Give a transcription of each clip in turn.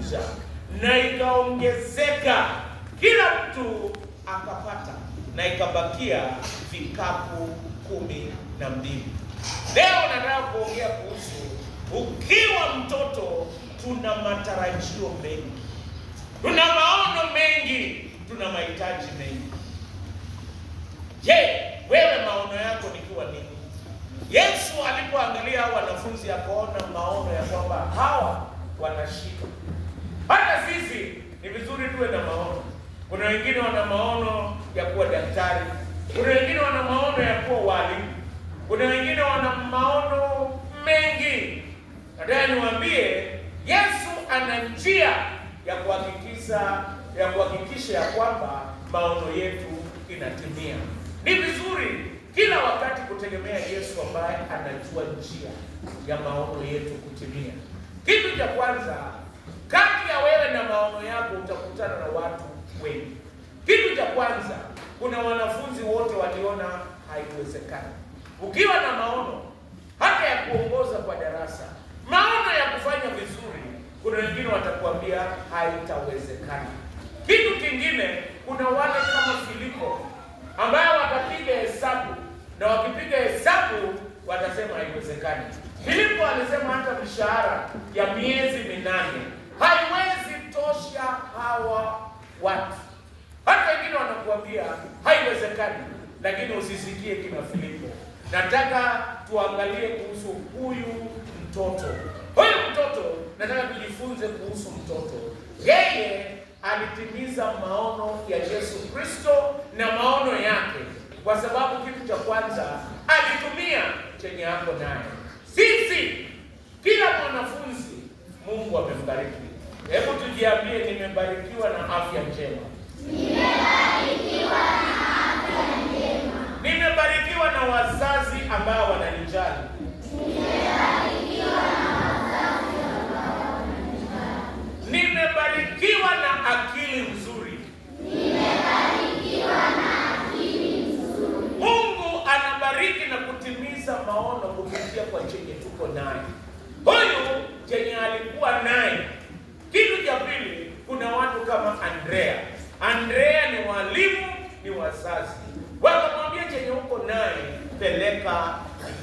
ikakuja na ikaongezeka, kila mtu akapata, na ikabakia vikapu 12. Leo nataka kuongea kuhusu ukiwa mtoto. Tuna matarajio mengi, tuna maono mengi, tuna mahitaji mengi. Je, wewe maono yako ni kuwa nini? Yesu alipoangalia wanafunzi akaona maono ya kwamba hawa wanashika. Hata sisi ni vizuri tuwe na maono. Kuna wengine wana maono ya kuwa daktari, kuna wengine wana maono ya kuwa walimu, kuna wengine wana maono mengi. Nataka niwaambie, Yesu ana njia ya kuhakikisha ya kwamba maono yetu inatimia. Ni vizuri kila wakati kutegemea Yesu ambaye anajua njia ya maono yetu kutimia. Kitu cha kwanza, kati ya wewe na maono yako utakutana na watu wengi. Kitu cha kwanza, kuna wanafunzi wote waliona haiwezekani. Ukiwa na maono hata ya kuongoza kwa darasa, maono ya kufanya vizuri, kuna wengine watakwambia haitawezekana. Kitu kingine, kuna wale kama Filipo ambao watapiga hesabu, na wakipiga hesabu watasema haiwezekani. Filipo alisema hata mishahara ya miezi 8 haiwezi tosha hawa watu. Hata wengine wanakuambia haiwezekani, lakini usisikie kina Filipo. Nataka tuangalie kuhusu huyu mtoto. Huyu mtoto, nataka tujifunze kuhusu mtoto. Yeye alitimiza maono ya Yesu Kristo na maono yake, kwa sababu kitu cha kwanza alitumia chenye ako naye. Sisi kila mwanafunzi Mungu amembariki. Hebu tujiambie, nimebarikiwa na afya njema. Nimebarikiwa na afya njema. Nimebarikiwa na wazazi ambao wananijali. Nimebarikiwa na wazazi ambao wananijali. Nimebarikiwa na akili nzuri. Nimebarikiwa na akili nzuri. Mungu anabariki na kutimiza maono kupitia kwa chenye tuko naye. Huyu chenye alikuwa naye. Kitu cha pili, kuna watu kama Andrea. Andrea ni walimu, ni wazazi. Wakamwambia chenye uko naye peleka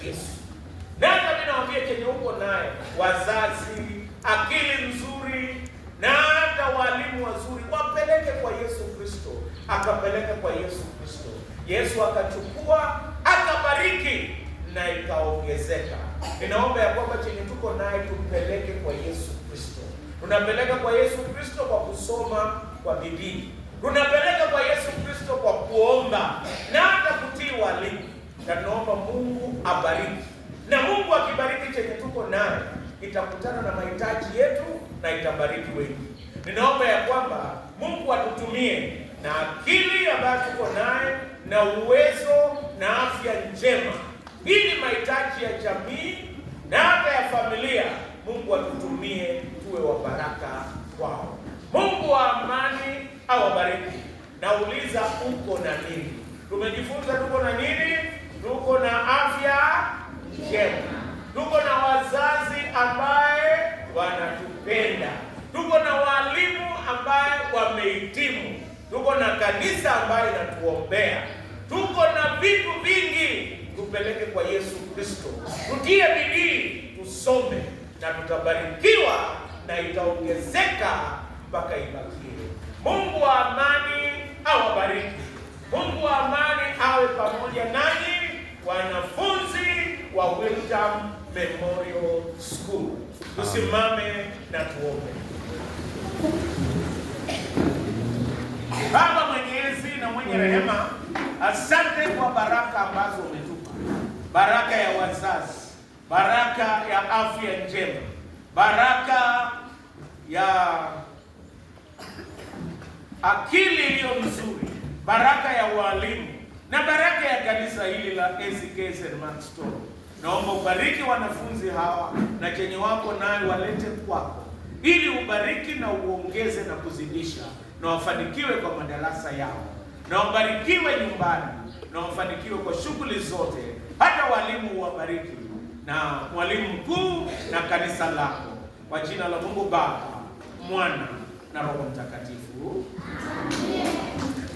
Yesu. Na hata mimi naambia chenye uko naye, wazazi, akili nzuri na hata walimu wazuri, wapeleke kwa Yesu Kristo. Akapeleka kwa Yesu Kristo. Yesu akachukua, akabariki na ikaongezeka. Ninaomba ya kwamba chenye tuko naye tumpeleke kwa Yesu Kristo. Tunapeleka kwa Yesu Kristo kwa kusoma kwa bidii. Tunapeleka kwa Yesu Kristo kwa kuomba na hata kutii walimu. Na tunaomba Mungu abariki. Na Mungu akibariki chenye tuko naye, itakutana na mahitaji yetu na itabariki wengi. Ninaomba ya kwamba Mungu atutumie na akili ambayo tuko naye na uwezo na afya njema, ili mahitaji ya jamii na hata ya familia Mungu atutumie tuwe wa baraka kwao. Mungu wa amani awabariki. Nauliza, uko na nini? Tumejifunza tuko na nini? Tuko na afya njema. Tuko na wazazi ambaye wanatupenda. Tuko na walimu ambaye wamehitimu. Tuko na kanisa ambaye inatuombea. Tuko na vitu vingi. Tupeleke kwa Yesu Kristo. Tutie bidii, tusome na tutabarikiwa na itaongezeka mpaka ibakie. Mungu wa amani awabariki. Mungu wa amani awe pamoja nanyi, wanafunzi wa Wiltam Memorial School. Tusimame na tuombe. Baba mwenyezi na mwenye rehema, asante kwa baraka ambazo umetupa. Baraka ya wazazi, baraka ya afya njema, baraka ya akili iliyo nzuri, baraka ya walimu na baraka ya kanisa hili la ACK St. Mark's Store. Naomba ubariki wanafunzi hawa na chenye wako naye walete kwako, ili ubariki na uongeze na kuzidisha, na wafanikiwe kwa madarasa yao, na wabarikiwe nyumbani, na wafanikiwe kwa shughuli zote. Hata walimu wabariki, na mwalimu mkuu na kanisa lako, kwa jina la Mungu Baba, Mwana na Roho Mtakatifu.